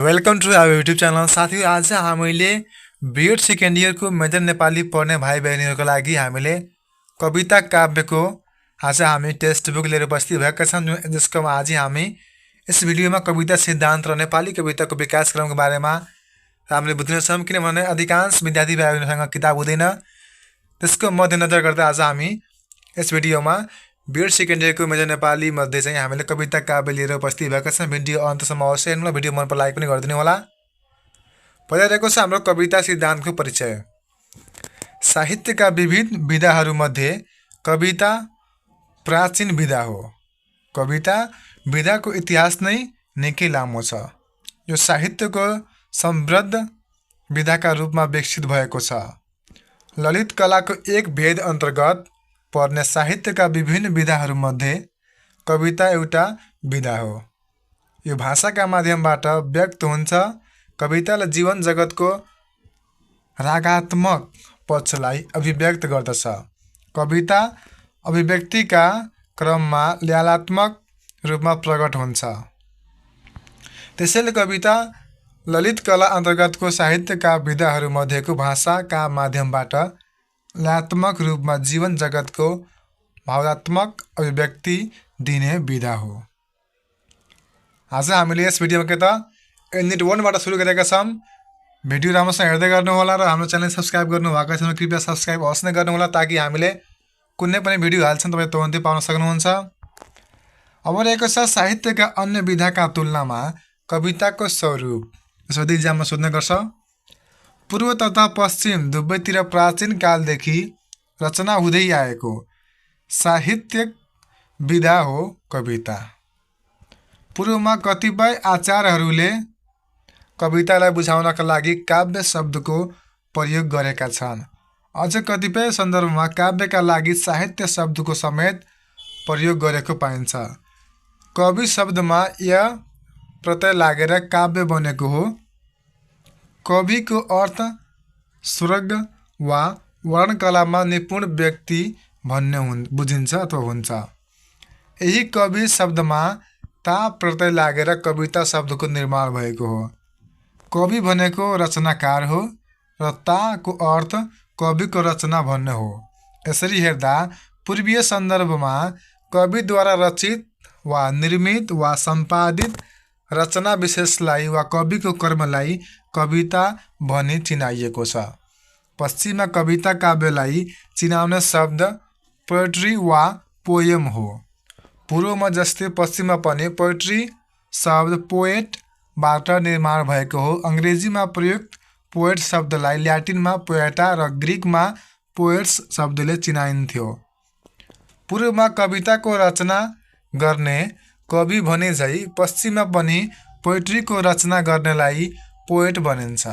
Welcome to our YouTube channel. साथीहरू, आज हामीले बीएड सेकेन्ड इयरको मेजर नेपाली पढ्ने भाइ बहिनीहरूको लागि हामीले कविता काव्यको आज हामी टेक्स्ट बुक लिएर उपस्थित भएका छौँ, जसको आज हामी यस भिडियोमा कविता सिद्धान्त र नेपाली कविताको विकासक्रमको बारेमा हामीले बुझ्नेछौँ। किनभने अधिकांश विद्यार्थी भाइ बहिनीसँग किताब हुँदैन, त्यसको मध्यनजर गर्दा आज हामी यस भिडियोमा बीएड सेकेन्ड इयरको मेजर नेपाली मध्ये चाहिँ हामीले कविता काव्य लिएर उपस्थित भएका छौँ। भिडियो अन्तसम्म अवश्य हेर्नु, भिडियो मन पर लाइक पनि गरिदिनु होला। पहिला रहेको छ हाम्रो कविता सिद्धान्तको परिचय। साहित्यका विविध विधाहरूमध्ये कविता प्राचीन विधा हो। कविता विधाको इतिहास नै निकै लामो छ। यो साहित्यको समृद्ध विधाका रूपमा विकसित भएको छ। ललित कलाको एक भेद अन्तर्गत पर्ने साहित्यका विभिन्न विधाहरूमध्ये कविता एउटा विधा हो। यो भाषाका माध्यमबाट व्यक्त हुन्छ। कविताले जीवन जगतको रागात्मक पक्षलाई अभिव्यक्त गर्दछ। कविता अभिव्यक्तिका क्रममा ल्यालात्मक रूपमा प्रकट हुन्छ। त्यसैले कविता ललित कला अन्तर्गतको साहित्यका विधाहरूमध्येको भाषाका माध्यमबाट ल्यालात्मक रूपमा जीवन जगतको भावात्मक अभिव्यक्ति दिने विधा हो। आज हामीले यस भिडियोमा के त युनिट 1बाट सुरु गरेका छौँ। भिडियो राम्रोसँग हेर्दै गर्नुहोला र हाम्रो च्यानल सब्सक्राइब गर्नुभएको छैन कृपया सब्सक्राइब अवश्य नै गर्नुहोला, ताकि हामीले कुनै पनि भिडियो हाल्छौँ तपाईँ तुरुन्तै पाउन सक्नुहुन्छ। अब रहेको छ साहित्यका अन्य विधाका तुलनामा कविताको स्वरूप। यसरी इक्जाममा सोध्ने गर्छ। पूर्व तथा पश्चिम दुवैतिर प्राचीन कालदेखि रचना हुँदै आएको साहित्यिक विधा हो कविता। पूर्वमा कतिपय आचार्यहरूले कवितालाई बुझाउनका लागि काव्य शब्दको प्रयोग गरेका छन्। अझ कतिपय सन्दर्भमा काव्यका लागि साहित्य शब्दको समेत प्रयोग गरेको पाइन्छ। कवि शब्दमा य प्रत्यय लागेर काव्य बनेको हो। कविको अर्थ स्वर्ग वा वर्णकलामा निपुण व्यक्ति भन्ने बुझिन्छ अथवा हुन्छ। यही कवि शब्दमा ता प्रत्यय लागेर कविता शब्दको निर्माण भएको हो। कवि भनेको रचनाकार हो र ताको अर्थ कविको रचना भन्ने हो। यसरी हेर्दा पूर्वीय सन्दर्भमा कविद्वारा रचित वा निर्मित वा सम्पादित रचना विशेषलाई वा कविको कर्मलाई कविता भनी चिनाइएको छ। पश्चिममा कविता काव्यलाई चिनाउने शब्द पोएट्री वा पोएम हो। पूर्वमा जस्तै पश्चिममा पनि पोएट्री शब्द पोएटबाट निर्माण भएको हो। अङ्ग्रेजीमा प्रयुक्त पोएट शब्दलाई ल्याटिनमा पोएटा र ग्रिकमा पोएट्स शब्दले चिनाइन्थ्यो। पूर्वमा कविताको रचना गर्ने कवि भने झै पश्चिममा पनि पोएट्रीको रचना गर्नेलाई पोएट भनिन्छ।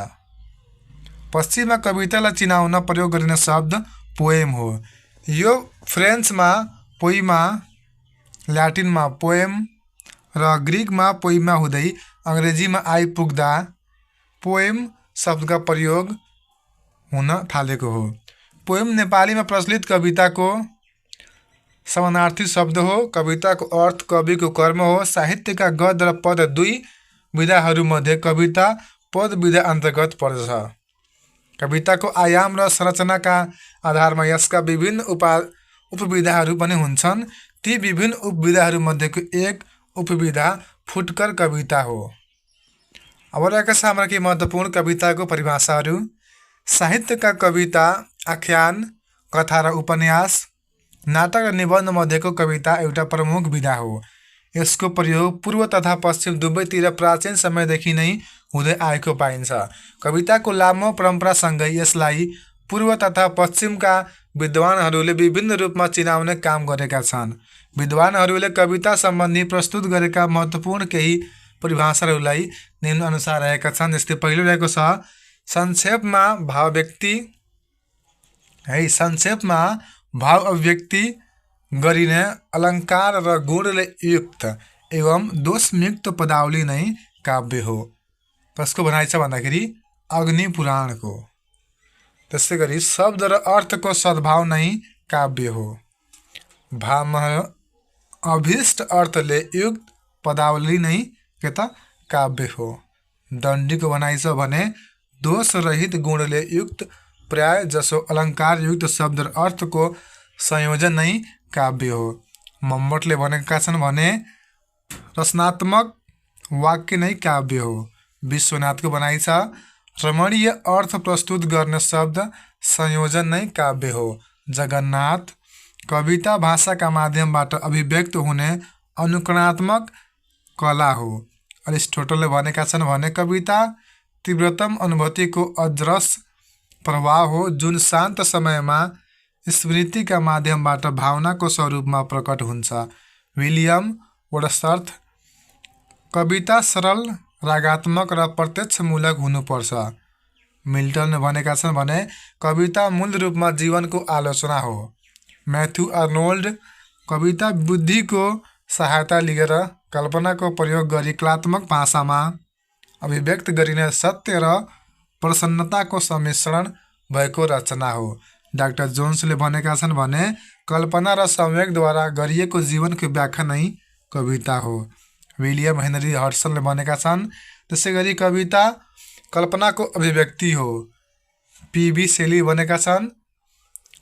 पश्चिममा कवितालाई चिनाउन प्रयोग गरिने शब्द पोएम हो। यो फ्रेन्चमा पोइमा, ल्याटिनमा पोएम र ग्रिकमा पोइमा हुँदै अङ्ग्रेजीमा आइपुग्दा पोएम शब्दका प्रयोग हुन थालेको हो। पोएम नेपालीमा प्रचलित कविताको समानार्थी शब्द हो। कविताको अर्थ कविको कर्म हो। साहित्यका गद्य र पद दुई विधाहरूमध्ये कविता पद विधा अन्तर्गत पर्दछ। कविताको आयाम र संरचनाका आधारमा यसका विभिन्न उपविधाहरू पनि हुन्छन्। ती विभिन्न उपविधाहरूमध्येको एक उपविधा फुटकर कविता हो। अब रहेका छ हाम्रा केही महत्त्वपूर्ण कविताको परिभाषाहरू। साहित्यका कविता आख्यान, कथा र उपन्यास, नाटक र निबन्ध मध्येको कविता एउटा प्रमुख विधा हो। यसको प्रयोग पूर्व तथा पश्चिम दुवैतिर प्राचीन समयदेखि नै हुँदै आएको पाइन्छ। कविताको लामो परम्परासँगै यसलाई पूर्व तथा पश्चिमका विद्वानहरूले विभिन्न रूपमा चिनाउने काम गरेका छन्। विद्वानहरूले कविता सम्बन्धी प्रस्तुत गरेका महत्त्वपूर्ण केही परिभाषाहरूलाई निम्नानुसार रहेका छन्। जस्तै पहिलो रहेको छ संक्षेपमा भाव अभिव्यक्ति गरिने अलङ्कार र गुणले युक्त एवं दोषमुक्त पदावली नै काव्य हो। कसको भनाइ छ भन्दाखेरि अग्नि पुराणको। त्यसै गरी शब्द र अर्थको सद्भाव नै काव्य हो। भावमा अभीष्ट अर्थले युक्त पदावली नै के त काव्य हो। दण्डीको भनाइ छ भने दोष रहित गुणले युक्त प्राय जसो अलङ्कार युक्त शब्द र अर्थको संयोजन नै काव्य हो। मम्मटले भनेका छन् भने रचनात्मक वाक्य नै काव्य हो। विश्वनाथको भनाइ छ रमणीय अर्थ प्रस्तुत गर्ने शब्द संयोजन नै काव्य हो। जगन्नाथ कविता भाषाका माध्यमबाट अभिव्यक्त हुने अनुकरणात्मक कला हो। अरिस्टोटलले भनेका छन् भने कविता तीव्रतम अनुभूतिको अजरस प्रभाव हो जुन शान्त समयमा स्मृतिका माध्यमबाट भावनाको स्वरूपमा प्रकट हुन्छ। विलियम वर्ड्सवर्थ कविता सरल रागात्मक र प्रत्यक्षमूलक हुनुपर्छ। मिल्टनले भनेका छन् भने कविता मूल रूपमा जीवनको आलोचना हो। मैथ्यू आर्नोल्ड कविता बुद्धिको सहायता लिएर कल्पनाको प्रयोग गरी कलात्मक भाषामा अभिव्यक्त गरिने सत्य र प्रसन्नताको सम्मिश्रण भएको रचना हो। डाक्टर जोन्सले भनेका छन् भने कल्पना र संवेगद्वारा गरिएको जीवनको व्याख्या नै कविता हो। विलियम हेनरी हड्सनले भनेका छन् त्यसै गरी कविता कल्पनाको अभिव्यक्ति हो। पी.बी. शेली भनेका छन्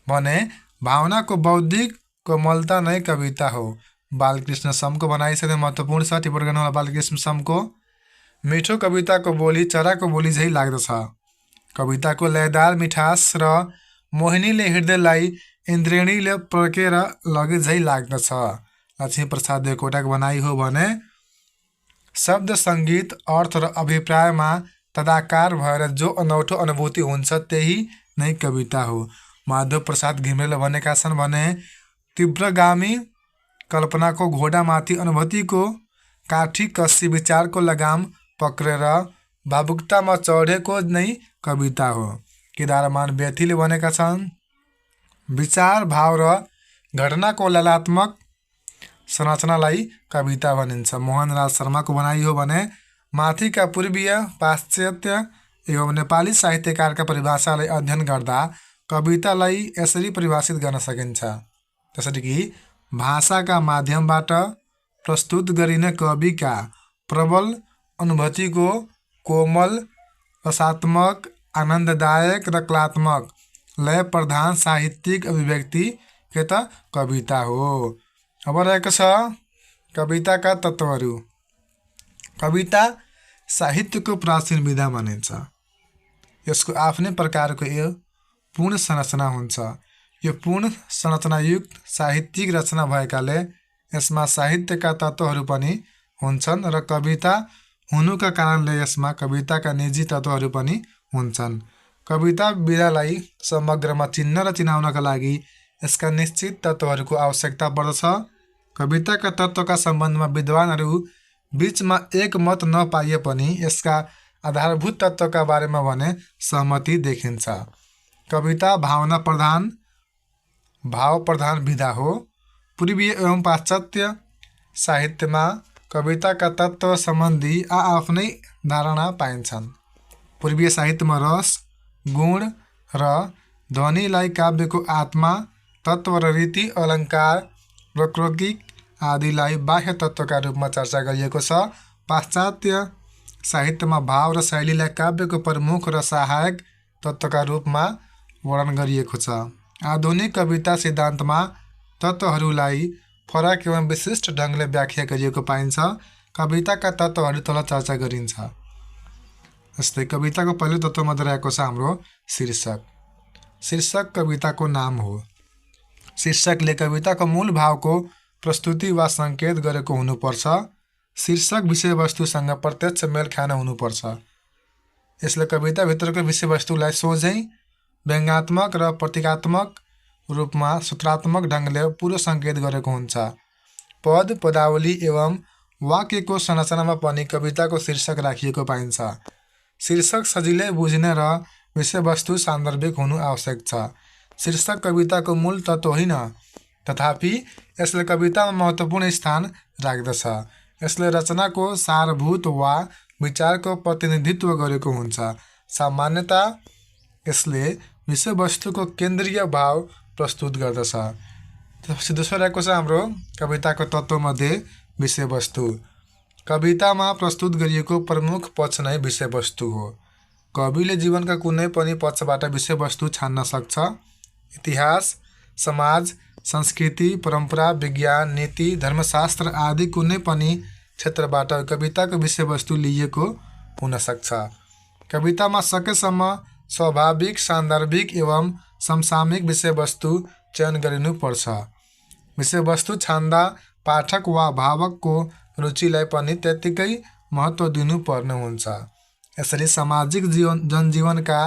भने भावनाको बौद्धिक कोमलता नै कविता हो। बालकृष्ण समको भनाइ छ महत्त्वपूर्ण छ। टिप्पणी गर्नुहोला बालकृष्ण समको। मिठो कविताको बोली चराको बोली झै लाग्दछ। कविताको लयदार मिठास र मोहिनीले हृदयलाई इन्द्रेणीले पर्केर लगे झै लाग्दछ। लक्ष्मीप्रसाद देवकोटाको भनाइ हो भने शब्द सङ्गीत अर्थ र अभिप्रायमा तदाकार भएर जो अनौठो अनुभूति हुन्छ त्यही नै कविता हो। माधव प्रसाद घिमिरेले भनेका छन् भने तीव्रगामी कल्पनाको घोडामाथि अनुभूतिको काठी कसी विचारको लगाम पक्रेर भावुकतामा चढेको नै कविता हो। केदारमान व्यथीले भनेका छन् विचार भाव र घटनाको ललात्मक संरचनालाई कविता भनिन्छ। मोहनराज शर्माको भनाइ हो भने माथिका पूर्वीय पाश्चात्य एवं नेपाली साहित्यकारका परिभाषालाई अध्ययन गर्दा कवितालाई यसरी परिभाषित गर्न सकिन्छ जसरी कि भाषाका माध्यमबाट प्रस्तुत गरिने कविका प्रबल अनुभूतिको कोमल रसात्मक आनन्ददायक र कलात्मक लय प्रधान साहित्यिक अभिव्यक्ति के त कविता हो। अब रहेको छ कविताका तत्त्वहरू। कविता साहित्यको प्राचीन विधा मानिन्छ। यसको आफ्नै प्रकारको यो पूर्ण संरचना हुन्छ। यो पूर्ण संरचनायुक्त साहित्यिक रचना भएकाले यसमा साहित्यका तत्त्वहरू पनि हुन्छन् र कविता हुनुका कारणले यसमा कविताका निजी तत्त्वहरू पनि हुन्छन्। कविता विधालाई समग्रमा चिन्न र चिनाउनका लागि यसका निश्चित तत्त्वहरूको आवश्यकता पर्दछ। कविताका तत्त्वका सम्बन्धमा विद्वानहरू बीचमा एक मत नपाइए पनि यसका आधारभूत तत्त्वका बारेमा भने सहमति देखिन्छ। कविता भाव प्रधान विधा हो। पूर्वीय एवं पाश्चात्य साहित्यमा कविताका तत्त्व सम्बन्धी आफ्नै धारणा पाइन्छन्। पूर्वीय साहित्यमा रस गुण र ध्वनिलाई काव्यको आत्मा तत्त्व र रीति अलङ्कार प्रकृतिक आदिलाई बाह्य तत्त्वका रूपमा चर्चा गरिएको छ। पाश्चात्य साहित्यमा भाव र शैलीलाई काव्यको प्रमुख र सहायक तत्त्वका रूपमा वर्णन गरिएको छ। आधुनिक कविता सिद्धान्तमा तत्त्वहरूलाई फरक एवं विशिष्ट ढङ्गले व्याख्या गरिएको पाइन्छ। कविताका तत्त्वहरू तल चर्चा गरिन्छ। जस्तै कविताको पहिलो तत्त्वमा रहेको छ हाम्रो शीर्षक। शीर्षक कविताको नाम हो। शीर्षकले कविताको मूल भावको प्रस्तुति वा सङ्केत गरेको हुनुपर्छ। शीर्षक विषयवस्तुसँग प्रत्यक्ष मेल खान हुनुपर्छ। यसले कविताभित्रको विषयवस्तुलाई सोझै व्यङ्ग्यात्मक र प्रतीकात्मक रूपमा सूत्रात्मक ढङ्गले पुरो सङ्केत गरेको हुन्छ। पद पदावली एवं वाक्यको संरचनामा पनि कविताको शीर्षक राखिएको पाइन्छ। शीर्षक सजिलै बुझ्ने र विषयवस्तु सान्दर्भिक हुनु आवश्यक छ। शीर्षक कविताको मूल तत्त्व होइन, तथापि यसले कवितामा महत्त्वपूर्ण स्थान राख्दछ। यसले रचनाको सारभूत वा विचारको प्रतिनिधित्व गरेको हुन्छ। सामान्यतया यसले विषयवस्तुको केन्द्रीय भाव प्रस्तुत गर्दछ। त्यसपछि दोस्रो रहेको छ हाम्रो कविताको तत्त्वमध्ये विषयवस्तु। कवितामा प्रस्तुत गरिएको प्रमुख पक्ष नै विषयवस्तु हो। कविले जीवनका कुनै पनि पक्षबाट विषयवस्तु छान्न सक्छ। इतिहास, समाज, संस्कृति, परम्परा, विज्ञान, नीति, धर्मशास्त्र आदि कुनै पनि क्षेत्रबाट कविताको विषयवस्तु लिएको हुन सक्छ। कवितामा सकेसम्म स्वाभाविक, सान्दर्भिक एवं समसामयिक विषयवस्तु चयन गरिनुपर्छ। विषयवस्तु छान्दा पाठक वा भावकको रुचिलाई पनि त्यत्तिकै महत्त्व दिनुपर्ने हुन्छ। यसरी सामाजिक जनजीवनका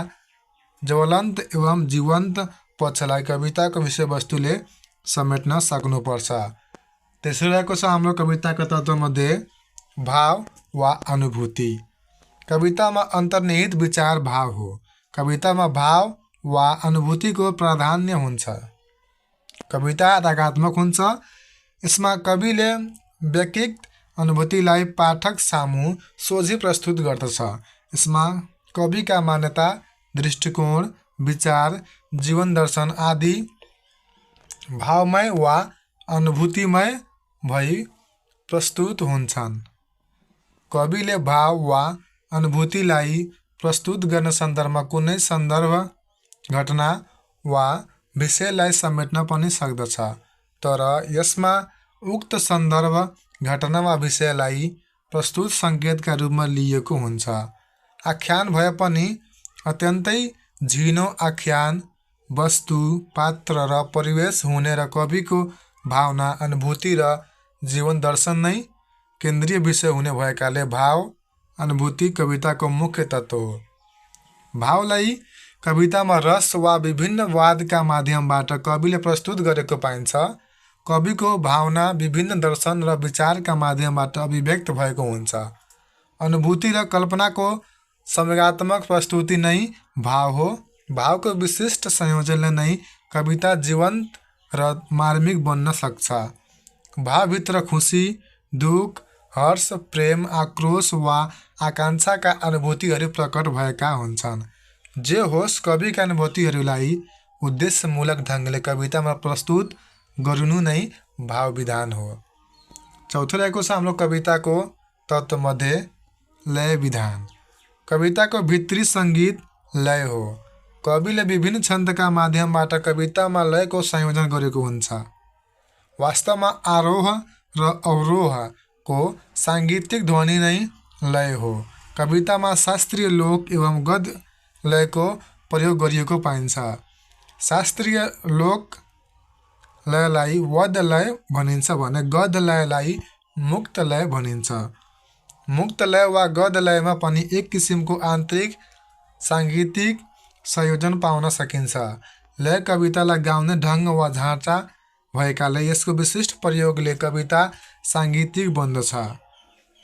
ज्वलन्त एवं जीवन्त पक्षलाई कविताको विषयवस्तुले समेट्न सक्नुपर्छ। तेस्रो रहेको छ हाम्रो कविताका तत्त्वमध्ये भाव वा अनुभूति। कवितामा अन्तर्निहित विचार भाव हो। कवितामा भाव वा अनुभूतिको प्राधान्य हुन्छ। कविता रागात्मक हुन्छ। यसमा कविले व्यक्तिगत अनुभूतिलाई पाठक सामु सोझै प्रस्तुत गर्दछ। यसमा कविका मान्यता, दृष्टिकोण, विचार, जीवन दर्शन आदि भावमय वा अनुभूतिमय भई प्रस्तुत हुन्छन्। कविले भाव वा अनुभूतिलाई प्रस्तुत गर्ने सन्दर्भमा कुनै सन्दर्भ, घटना वा विषयलाई समेट्न पनि सक्दछ, तर यसमा उक्त सन्दर्भ, घटना वा विषयलाई प्रस्तुत सङ्केतका रूपमा लिएको हुन्छ। आख्यान भए पनि अत्यन्तै झिनो आख्यान वस्तु, पात्र र परिवेश हुने र कविको भावना, अनुभूति र जीवन दर्शन नै केन्द्रीय विषय हुने भएकाले भाव, अनुभूति कविताको मुख्य तत्त्व हो। भावलाई कवितामा रस वा विभिन्न वादका माध्यमबाट कविले प्रस्तुत गरेको पाइन्छ। कविको भावना विभिन्न दर्शन र विचारका माध्यमबाट अभिव्यक्त भएको हुन्छ। अनुभूति र कल्पनाको संवेगात्मक प्रस्तुति नै भाव हो। भावको विशिष्ट संयोजनले नै कविता जीवन्त र मार्मिक बन्न सक्छ। भावभित्र खुसी, दुःख, हर्ष, प्रेम, आक्रोश वा आकाङ्क्षाका अनुभूतिहरू प्रकट भएका हुन्छन्। जे होस्, कविका अनुभूतिहरूलाई उद्देश्यमूलक ढङ्गले कवितामा प्रस्तुत गर्नु नै भाव विधान हो। चौथो रहेको छ हाम्रो कविताको तत्त्वमध्ये लय विधान। कविताको भित्री सङ्गीत लय हो। कविले विभिन्न छन्दका माध्यमबाट कवितामा लयको संयोजन गरेको हुन्छ। वास्तवमा आरोह र अवरोहको साङ्गीतिक ध्वनि नै लय हो। कवितामा शास्त्रीय लोक एवं गद्य लयको प्रयोग गरिएको पाइन्छ। शास्त्रीय लोक लयलाई वद्य लय भनिन्छ भने गद्य लयलाई मुक्त लय भनिन्छ। मुक्त लय वा गद्य लयमा पनि एक किसिमको आन्तरिक साङ्गीतिक संयोजन पाउन सकिन्छ। लय कवितालाई गाउने ढङ्ग वा ढाँचा भएकाले यसको विशिष्ट प्रयोगले कविता साङ्गीतिक बन्दछ।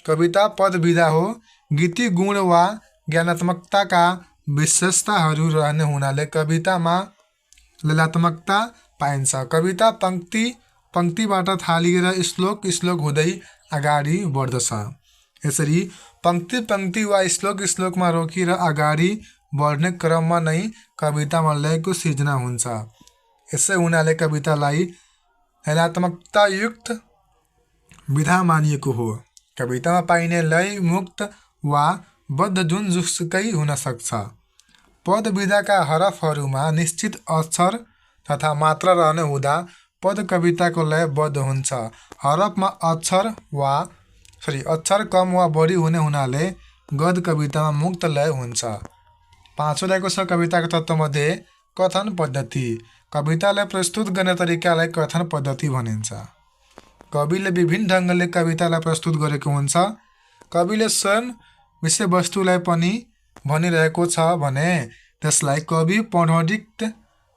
कविता पद विधा हो। गीति गुण वा ज्ञानात्मकताका विशेषताहरू रहने हुनाले कवितामा लयात्मकता पाइन्छ। कविता पङ्क्तिबाट थालिएर श्लोक श्लोक हुँदै अगाडि बढ्दछ। यसरी पङ्क्ति वा श्लोकमा रोकिएर अगाडि बढ्ने क्रममा नै कवितामा लयको सिर्जना हुन्छ। यसै हुनाले कवितालाई लयात्मकतायुक्त विधा मानिएको हो। कवितामा पाइने लय मुक्त वा बद्ध जुनसुकै हुन सक्छ। पद विधाका हरफहरूमा निश्चित अक्षर तथा मात्रा रहने हुँदा पद कविताको लय बद्ध हुन्छ। हरफमा अक्षर कम वा बढी हुने हुनाले गद्य कवितामा मुक्त लय हुन्छ। पाँचौँ रहेको छ कविताको तत्त्वमध्ये कथन पद्धति। कवितालाई प्रस्तुत गर्ने तरिकालाई कथन पद्धति भनिन्छ। कविले विभिन्न ढङ्गले कवितालाई प्रस्तुत गरेको हुन्छ। कविले स्वयं विषयवस्तुलाई पनि भनिरहेको छ भने त्यसलाई कवि पौराणिक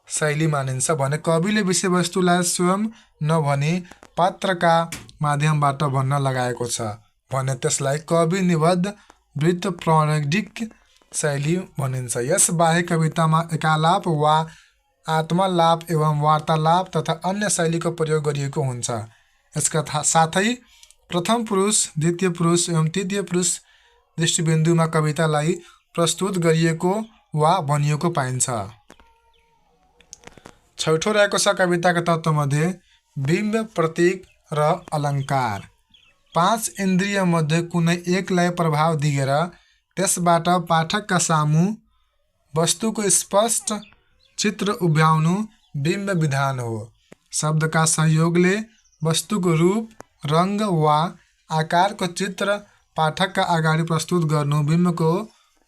शैली मानिन्छ। भने कविले विषयवस्तुलाई स्वयं नभनी पात्रका माध्यमबाट भन्न लगाएको छ भने त्यसलाई कवि निबद्ध वृत्त पौराणिक शैली भनिन्छ। यसबाहेक कवितामा एकालाप वा आत्मलाप एवं वार्तालाप तथा अन्य शैलीको प्रयोग गरिएको हुन्छ। यसका साथै प्रथम पुरुष, द्वितीय पुरुष एवं तृतीय पुरुष दृष्टिबिन्दुमा कवितालाई प्रस्तुत गरिएको वा भनिएको पाइन्छ। छौठो रहेको छ कविताका तत्त्वमध्ये बिम्ब, प्रतीक र अलङ्कार। पाँच इन्द्रिय मध्ये कुनै एकलाई प्रभाव दिएर त्यसबाट पाठकका सामु वस्तुको स्पष्ट चित्र उभ्याउनु बिम्ब विधान हो। शब्दका सहयोगले वस्तुको रूप, रङ्ग वा आकारको चित्र पाठकका अगाडि प्रस्तुत गर्नु बिम्बको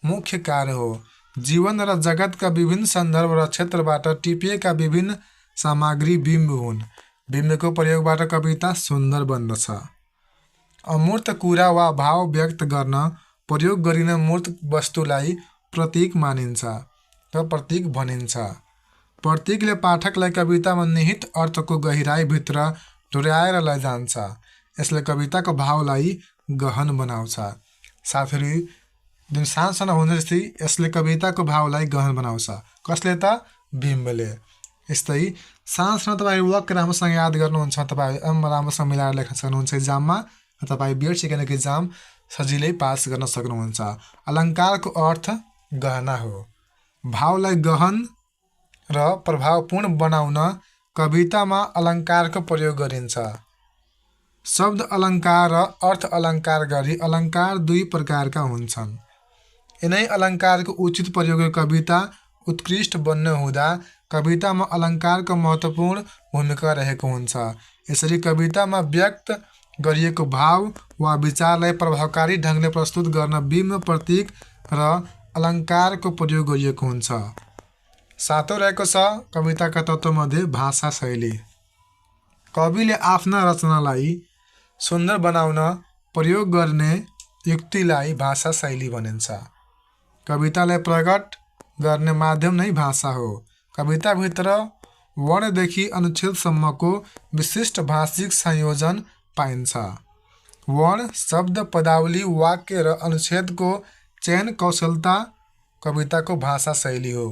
मुख्य कार्य हो। जीवन र जगतका विभिन्न सन्दर्भ र क्षेत्रबाट टिपिएका विभिन्न सामग्री बिम्ब हुन्। बिम्बको प्रयोगबाट कविता सुन्दर बन्दछ। अमूर्त कुरा वा भाव व्यक्त गर्न प्रयोग गरिने मूर्त वस्तुलाई प्रतीक मानिन्छ र प्रतीक भनिन्छ। प्रतीकले पाठकलाई कवितामा निहित अर्थको गहिराइभित्र डोर्याएर लैजान्छ। यसले कविताको भावलाई गहन बनाउँछ। साथीहरू, जुन सानसानो हुन्छ जस्तै यसले कविताको भावलाई गहन बनाउँछ। कसले त? बिम्बले। यस्तै सानसानो तपाईँ वाक्य राम्रोसँग याद गर्नुहुन्छ, तपाईँ राम्रोसँग मिलाएर लेख्न सक्नुहुन्छ इक्जाममा, तपाईँ बिएड सेकेन्ड इयरको इक्जाम सजिलै पास गर्न सक्नुहुन्छ। अलङ्कारको अर्थ गहना हो। भावलाई गहन र प्रभावपूर्ण बनाउन कवितामा अलङ्कारको प्रयोग गरिन्छ। शब्द अलङ्कार र अर्थ अलङ्कार गरी अलङ्कार दुई प्रकारका हुन्छन्। यिनै अलङ्कारको उचित प्रयोगले कविता उत्कृष्ट बन्न हुँदा कवितामा अलङ्कारको महत्त्वपूर्ण भूमिका रहेको हुन्छ। यसरी कवितामा व्यक्त गरिएको भाव वा विचारलाई प्रभावकारी ढङ्गले प्रस्तुत गर्न बिम्ब, प्रतीक र अलङ्कारको प्रयोग गरिएको हुन्छ। सातौँ रहेको छ कविताका तत्त्वमध्ये भाषा शैली। कविले आफ्ना रचनालाई सुन्दर बनाउन प्रयोग गर्ने युक्तिलाई भाषा शैली भनिन्छ। कवितालाई प्रकट गर्ने माध्यम नै भाषा हो। कविताभित्र वर्णदेखि अनुच्छेदसम्मको विशिष्ट भाषिक संयोजन पाइन्छ। वर्ण, शब्द, पदावली, वाक्य र अनुच्छेदको चयन कौशलता कविताको भाषा शैली हो।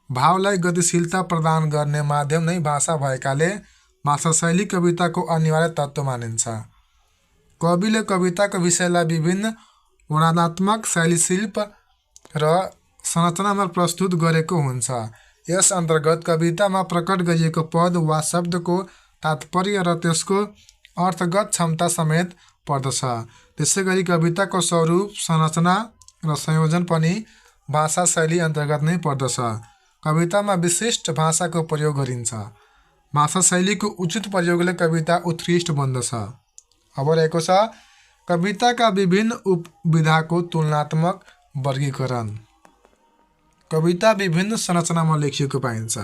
भावलाई गतिशीलता प्रदान गर्ने माध्यम नै भाषा भएकाले भाषा शैली कविताको अनिवार्य तत्त्व मानिन्छ। कविले कविताको विषयलाई विभिन्न वर्णनात्मक शैली, शिल्प र संरचनामा प्रस्तुत गरेको हुन्छ। यस अन्तर्गत कवितामा प्रकट गरिएको पद वा शब्दको तात्पर्य र त्यसको अर्थगत क्षमता समेत पर्दछ। त्यसैगरी कविताको स्वरूप, संरचना र संयोजन पनि भाषा शैली अन्तर्गत नै पर्दछ। कवितामा विशिष्ट भाषाको प्रयोग गरिन्छ। भाषा शैलीको उचित प्रयोगले कविता उत्कृष्ट बन्दछ। अब रहेको छ कविताका विभिन्न उपविधाको तुलनात्मक वर्गीकरण। कविता विभिन्न संरचनामा लेखिएको पाइन्छ।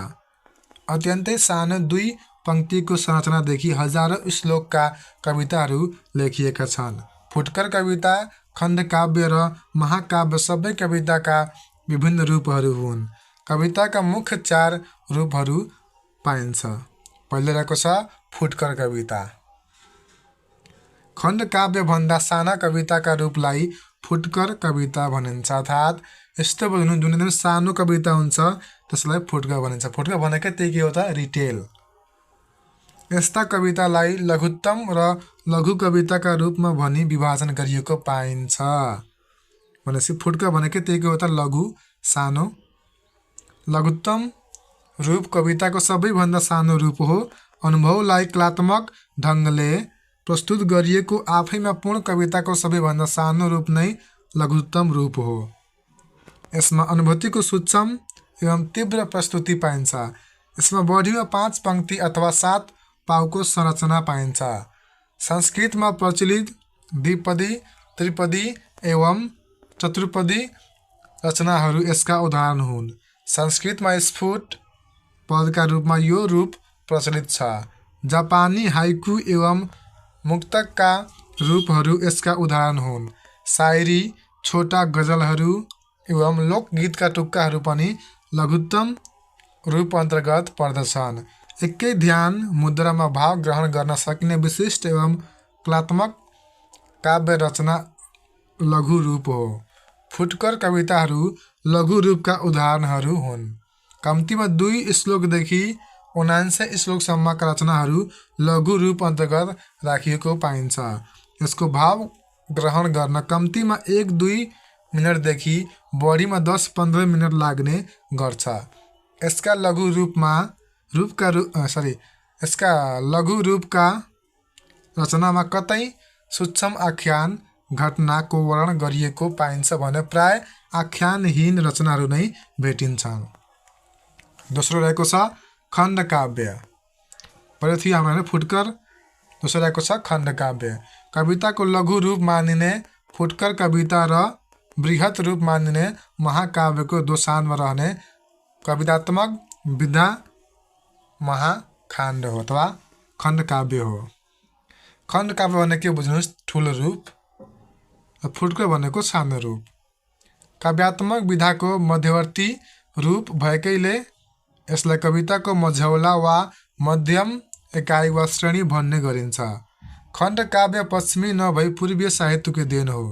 अत्यन्तै सानो दुई पंक्तिको संरचनादेखि हजारौँ श्लोकका कविताहरू लेखिएका छन्। फुटकर कविता, खण्डकाव्य र महाकाव्य सबै कविताका विभिन्न रूपहरू हुन्। कविताका मुख्य चार रूपहरू पाइन्छ। पहिलो रहेको छ फुटकर कविता। खण्डकाव्यभन्दा साना कविताका रूपलाई फुटकर कविता भनिन्छ। अर्थात् यस्तो बुझ्नु जुन एकदम सानो कविता हुन्छ त्यसलाई फुटकर भनिन्छ। फुटकर भनेकै त्यही के हो त? रिटेल। यस्ता कवितालाई लघुत्तम र लघु कविताका रूपमा भनी विभाजन गरिएको पाइन्छ। भनेपछि फुटकर भनेकै त्यही के हो त? लघु, सानो। लघुत्तम रूप कविताको सबैभन्दा सानो रूप हो। अनुभवलाई कलात्मक ढङ्गले प्रस्तुत गरिएको आफैमा पूर्ण कविताको सबैभन्दा सानो रूप नै लघुत्तम रूप हो। यसमा अनुभूतिको सूक्ष्म एवं तीव्र प्रस्तुति पाइन्छ। यसमा बढीमा 5 पंक्ति अथवा 7 पाउको संरचना पाइन्छ। संस्कृतमा प्रचलित द्विपदी, त्रिपदी एवं चतुर्पदी रचनाहरू यसका उदाहरण हुन्। संस्कृतमा स्फुट पदका रूपमा यो रूप प्रचलित छ। जापानी हाइकु एवं मुक्तकका रूपहरू यसका उदाहरण हुन्। शायरी, छोटा गजलहरू एवं लोकगीतका टुक्काहरू पनि लघुत्तम रूप अन्तर्गत पर्दछन्। एकै ध्यान मुद्रामा भाव ग्रहण गर्न सकिने विशिष्ट एवं कलात्मक काव्य रचना लघु रूप हो। फुटकर कविताहरू लघु रूपका उदाहरणहरू हुन्। कम्तीमा 2 श्लोकदेखि 79 श्लोकसम्मका रचनाहरू लघु रूप अन्तर्गत राखिएको पाइन्छ। यसको भाव ग्रहण गर्न कम्तीमा 1-2 मिनटदेखि बढीमा 10-15 मिनट लाग्ने गर्छ। यसका लघु रूपका रचनामा कतै सूक्ष्म आख्यान घटनाको वर्णन गरिएको पाइन्छ भने प्राय आख्यानहीन रचनाहरू नै भेटिन्छन्। दोस्रो रहेको छ खण्डकाव्य। पहिलो थियो हाम्रो फुटकर, दोस्रो रहेको छ खण्डकाव्य। कविताको लघु रूप मानिने फुटकर कविता र बृहत रूप मानिने महाकाव्यको दोसान्धमा रहने कवितात्मक विधा महाकाण्ड हो अथवा खण्डकाव्य हो। खण्डकाव्य भनेको बुझ्नुहोस् ठुलो रूप, फुटकर भनेको सानो रूप। काव्यात्मक विधाको मध्यवर्ती रूप भएकैले यसलाई कविताको मझौला वा मध्यम एकाइ वा श्रेणी भन्ने गरिन्छ। खण्डकाव्य पश्चिमी नभई पूर्वीय साहित्यको देन हो।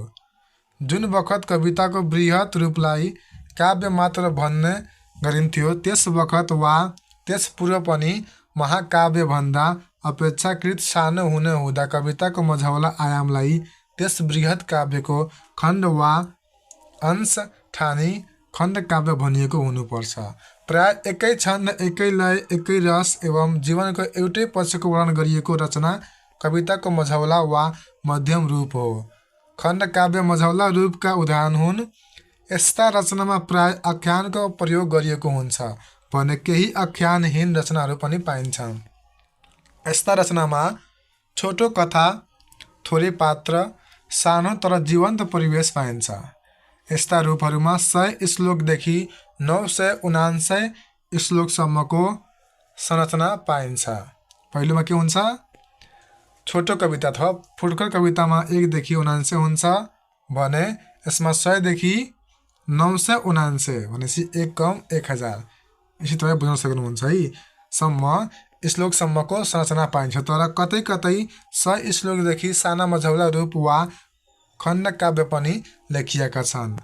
जुन बखत कविताको बृहत रूपलाई काव्य मात्र भन्ने गरिन्थ्यो त्यस बखत वा त्यस पूर्व पनि महाकाव्यभन्दा अपेक्षाकृत सानो हुने हुँदा कविताको मझौला आयामलाई त्यस बृहत काव्यको खण्ड वा अंश ठानी खण्डकाव्य भनिएको हुनुपर्छ। प्राय एकै छन्द, एकै लय, एकै रस एवं जीवनको एउटै पक्षको वर्णन गरिएको रचना कविताको मझौला वा मध्यम रूप हो। खण्डकाव्य मझौला रूपका उदाहरण हुन्। यस्ता रचनामा प्राय आख्यानको प्रयोग गरिएको हुन्छ भने केही आख्यानहीन रचनाहरू पनि पाइन्छन्। यस्ता रचनामा छोटो कथा, थोरै पात्र, सानो तर जीवन्त परिवेश पाइन्छ। यस्ता रूपहरूमा 100 श्लोकदेखि 979 श्लोकसम्मको संरचना पाइन्छ। पहिलोमा के हुन्छ? छोटो कविता अथवा फुटकर कवितामा 1 देखि 79 हुन्छ भने यसमा 100 देखि 979 भनेपछि 1 कम 1000 यसरी तपाईँ बुझ्न सक्नुहुन्छ है सम्म श्लोकसम्मको संरचना पाइन्छ। तर कतै कतै 100 श्लोकदेखि साना मझौला रूप वा खण्डकाव्य पनि लेखिएका छन्।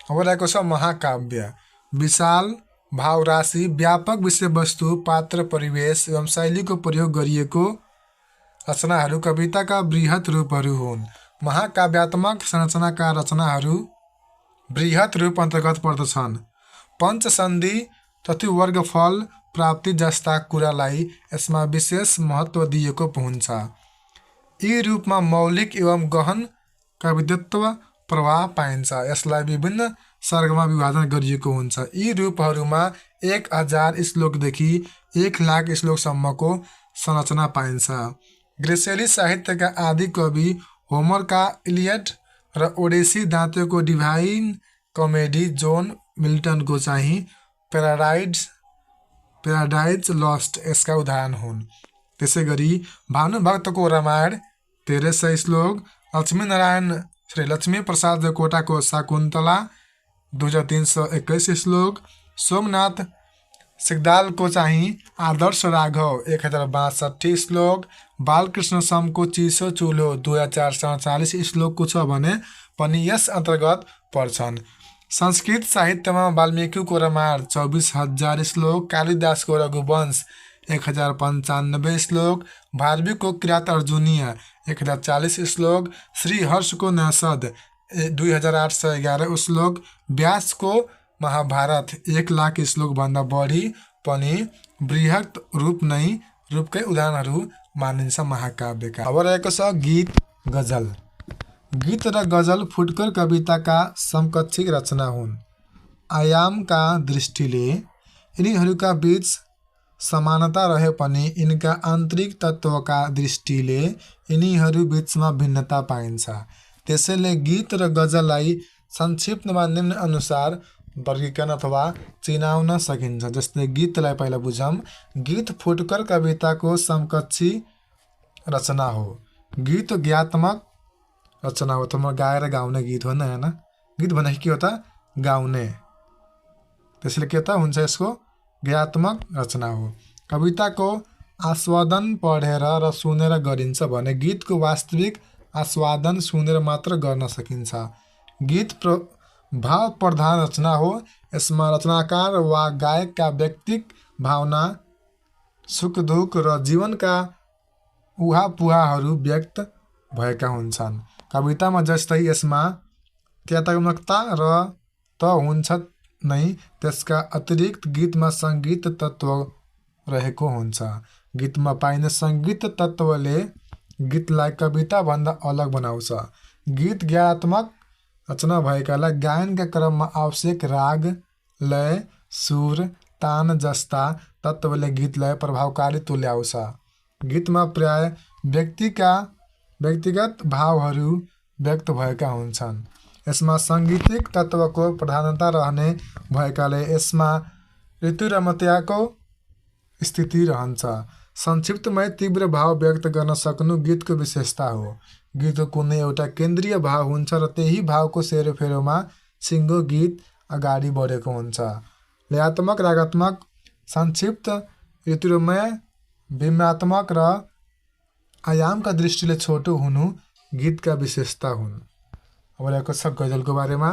अब रहेको छ महाकाव्य। विशाल भावराशि, व्यापक विषयवस्तु, पात्र, परिवेश एवं शैलीको प्रयोग गरिएको रचनाहरू कविताका बृहत रूपहरू हुन्। महाकाव्यात्मक संरचनाका रचनाहरू बृहत रूप अन्तर्गत पर्दछन्। पञ्चसन्धि, चतुर्वर्गफल प्राप्ति जस्ता कुरालाई यसमा विशेष महत्त्व दिएको हुन्छ। यी रूपमा मौलिक एवं गहन कवित्व प्रभाव पाइन्छ। यसलाई विभिन्न सर्गमा विभाजन गरिएको हुन्छ। यी रूपहरूमा 1000 श्लोकदेखि 1,00,000 श्लोकसम्मको संरचना पाइन्छ। ग्रिसेली साहित्यका आदि कवि होमरका इलियड र ओडेसी, दाँतेको डिभाइन कमेडी, जोन मिल्टनको चाहिँ प्याराडाइज लस्ट यसका उदाहरण हुन्। त्यसै गरी भानुभक्तको रामायण 1300 श्लोक, लक्ष्मीप्रसाद देवकोटाको शाकुन्तला 2321 श्लोक, सोमनाथ सिगदालको चाहिँ आदर्श राघव 1062 श्लोक, बालकृष्ण समको चिसो चुलो 2447 श्लोकको छ भने पनि यस अन्तर्गत पर्छन्। संस्कृत साहित्यमा वाल्मीकिको रामायण 24,000 श्लोक, कालिदासको रघुवंश 1095 श्लोक, भारवीको किरात अर्जुनीय 1040 श्लोक, श्रीहर्षको नैषध 2811 श्लोक, व्यासको महाभारत 1,00,000 श्लोकभन्दा बढी पनि बृहत रूपकै उदाहरणहरू मानिन्छ महाकाव्यका। अब रहेको छ गीत गजल। गीत र गजल फुटकर कविताका समकक्षी रचना हुन्। आयामका दृष्टिले यिनीहरूका बीच समानता रहे पनि यिनका आन्तरिक तत्त्वका दृष्टिले यिनीहरू बीचमा भिन्नता पाइन्छ। त्यसैले गीत र गजललाई संक्षिप्तमा निम्न अनुसार वर्गीकरण अथवा चिनाउन सकिन्छ। जस्तै गीतलाई पहिला बुझौँ। गीत फुटकर कविताको समकक्षी रचना हो। गीत ज्ञात्मक रचना हो। त गाएर गाउने गीत हो होइन। गीत भनेको के हो त? गाउने। त्यसैले के त हुन्छ यसको ज्ञात्मक रचना हो। कविताको आस्वादन पढेर र सुनेर गरिन्छ भने गीतको वास्तविक आस्वादन सुनेर मात्र गर्न सकिन्छ। गीत भाव प्रधान रचना हो। यसमा रचनाकार वा गायकका व्यक्तिक भावना, सुख दुःख र जीवनका उहापुहाहरू व्यक्त भएका हुन्छन्। कवितामा जस्तै यसमा त्यात्मकता र त हुन्छ नै, त्यसका अतिरिक्त गीतमा सङ्गीत तत्त्व रहेको हुन्छ। गीतमा पाइने सङ्गीत तत्त्वले गीतलाई कविताभन्दा अलग बनाउँछ। गीत ज्ञानात्मक रचना भएकाले गायनका क्रममा आवश्यक राग, लय, सुर, तान जस्ता तत्त्वले गीतलाई प्रभावकारी तुल्याउँछ। गीतमा प्राय व्यक्तिगत भावहरू व्यक्त भएका हुन्छन्। यसमा साङ्गीतिक तत्त्वको प्रधानता रहने भएकाले यसमा ऋतुरमताको स्थिति रहन्छ। संक्षिप्तमै तीव्र भाव व्यक्त गर्न सक्नु गीतको विशेषता हो। गीतको कुनै एउटा केन्द्रीय भाव हुन्छ र त्यही भावको सेरोफेरोमा सिङ्गो गीत अगाडि बढेको हुन्छ। लयात्मक, रागात्मक, संक्षिप्त, ऋतुमय, विम्यात्मक र आयामका दृष्टिले छोटो हुनु गीतका विशेषता हुन्। अब रहेको छ गजलको बारेमा।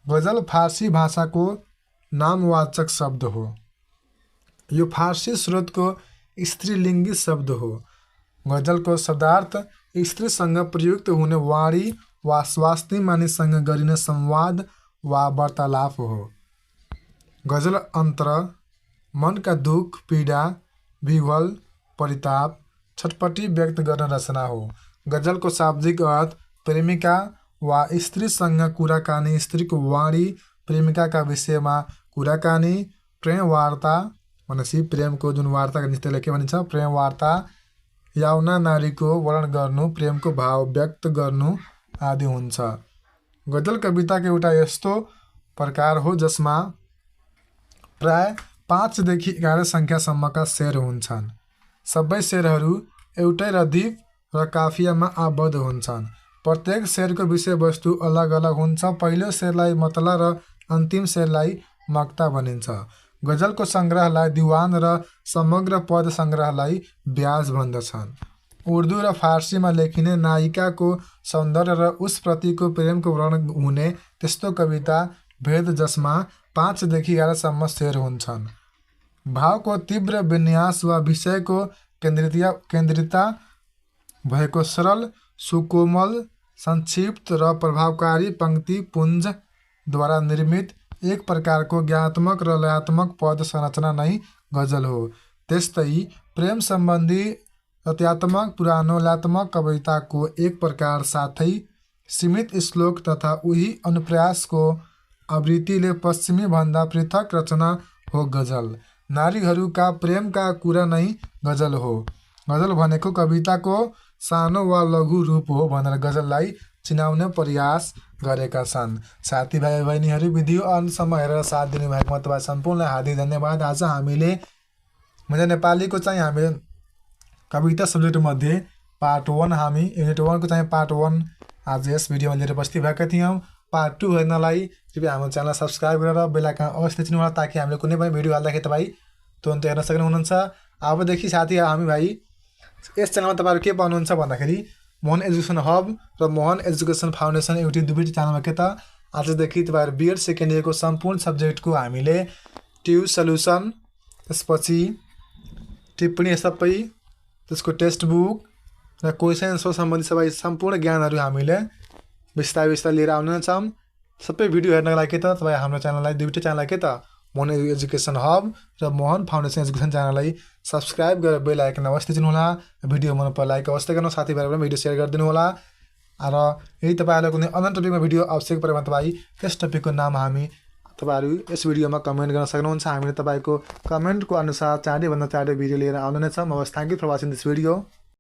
गजल फारसी भाषाको नामवाचक शब्द हो। यो फारसी स्रोतको स्त्रीलिङ्गी शब्द हो। गजलको शब्दार्थ स्त्रीसँग प्रयुक्त हुने वाणी वा स्वास्नी मानिससँग गरिने संवाद वा वार्तालाप हो। गजल अन्तर मनका दुख, पीडा, विह्वल, परिताप, छटपटी व्यक्त गर्न रचना हो। गजलको शाब्दिक अर्थ प्रेमिका वा स्त्रीसँग कुराकानी, स्त्रीको वाणी, प्रेमिकाका विषयमा कुराकानी, प्रेम वार्ता भनेपछि प्रेमको जुन वार्ता गर्ने त्यसलाई के भनिन्छ? प्रेम वार्ता, यौना नारीको वर्णन गर्नु, प्रेमको भाव व्यक्त गर्नु आदि हुन्छ। गजल कविताको एउटा यस्तो प्रकार हो जसमा प्राय 5 देखि 11 सङ्ख्यासम्मका शेर हुन्छन्। सबै शेरहरू एउटै रदीफ र काफियामा आबद्ध हुन्छन्। प्रत्येक शेरको विषयवस्तु अलग अलग हुन्छ। पहिलो शेरलाई मतला र अन्तिम शेरलाई मक्ता भनिन्छ। गजलको सङ्ग्रहलाई दिवान र समग्र पद सङ्ग्रहलाई ब्याज भन्दछन्। उर्दू र फारसीमा लेखिने नायिकाको सौन्दर्य र उसप्रतिको प्रेमको वर्णन हुने त्यस्तो कविता भेद जसमा 5 देखि 11 सम्म शेर हुन्छन्। भावको तीव्र विन्यास वा विषयको केन्द्रितता भएको सरल, सुकोमल, संक्षिप्त र प्रभावकारी पंक्ति पुञ्जद्वारा निर्मित एक प्रकारको ज्ञानात्मक र लयात्मक पद संरचना नै गजल हो। त्यस्तै प्रेम सम्बन्धी रत्यात्मक पुरानो लयात्मक कविताको एक प्रकार साथै सीमित श्लोक तथा उही अनुप्रासको आवृत्तिले पश्चिमी भन्दा पृथक रचना हो गजल। नारीहरूका प्रेमका कुरा नै गजल हो। गजल भनेको कविताको सानो वा लघु रूप हो भनेर गजललाई चिनाउने प्रयास गरेका छन्। साथीभाइ बहिनीहरू, भिडियो अन्तसम्म हेरेर साथ दिनुभएकोमा तपाईँ सम्पूर्णलाई हार्दिक धन्यवाद। आज हामीले नेपालीको चाहिँ हामी कविता सब्जेक्टमध्ये पार्ट 1 हामी युनिट 1 को चाहिँ पार्ट 1 आज यस भिडियोमा लिएर उपस्थित भएका थियौँ। पार्ट 2 हेर्नलाई कृपया हाम्रो च्यानल सब्सक्राइब गरेर बेल आइकन अवश्य थिच्नुहोला ताकि हामीले कुनै पनि भिडियो हाल्दाखेरि तपाईँ तुरन्त हेर्न सक्नुहुनेछ। अबदेखि साथी हामी भाइ यस च्यानलमा तपाईँहरू के पाउनुहुन्छ भन्दाखेरि मोहन एजुकेसन हब र मोहन एजुकेसन फाउन्डेसन एउटै दुवै च्यानलमा के त आजदेखि तपाईँहरू बिएड सेकेन्ड इयरको सम्पूर्ण सब्जेक्टको हामीले ट्युब सल्युसन, त्यसपछि टिप्पणी सबै, त्यसको टेक्स्ट बुक र क्वेसन एन्सर सम्बन्धी सबै सम्पूर्ण ज्ञानहरू हामीले बिस्तारै लिएर आउनेछौँ। सबै भिडियो हेर्नको लागि के त तपाईँ हाम्रो च्यानललाई दुईवटै च्यानललाई के त मोहन एजुकेसन हब र मोहन फाउन्डेसन एजुकेसन च्यानललाई सब्सक्राइब गरेर बेल आइकन अवश्य थिच्नुहोला। भिडियो मन पर्दा लाइक अवश्य गर्नु, साथीभाइहरू पनि भिडियो सेयर गरिदिनु होला। र यदि तपाईँहरूलाई कुनै अन्य टपिकमा भिडियो आवश्यक पऱ्यो भने तपाईँ त्यस टपिकको नाम तपाईँहरू यस भिडियोमा कमेन्ट गर्न सक्नुहुन्छ। हामीले तपाईँको कमेन्टको अनुसार चाँडैभन्दा चाँडै भिडियो लिएर आउने नै छौँ। हवस्, thank you for watching this video.